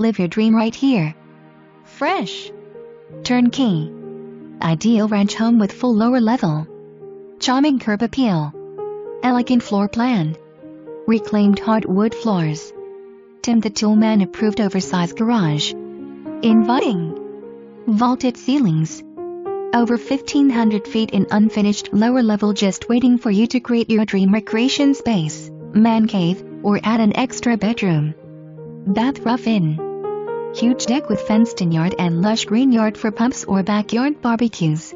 Live your dream right here. Fresh. Turnkey. Ideal ranch home with full lower level. Charming curb appeal. Elegant floor plan. Reclaimed hardwood floors. Tim the Toolman approved oversized garage. Inviting. Vaulted ceilings. Over 1,500 feet in unfinished lower level just waiting for you to create your dream recreation space, man cave, or add an extra bedroom. Bath rough-in. Huge deck with fenced-in yard and lush green yard for pups or backyard barbecues.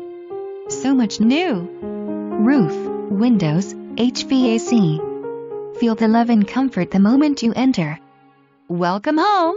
So much new. Roof, windows, HVAC. Feel the love and comfort the moment you enter. Welcome home!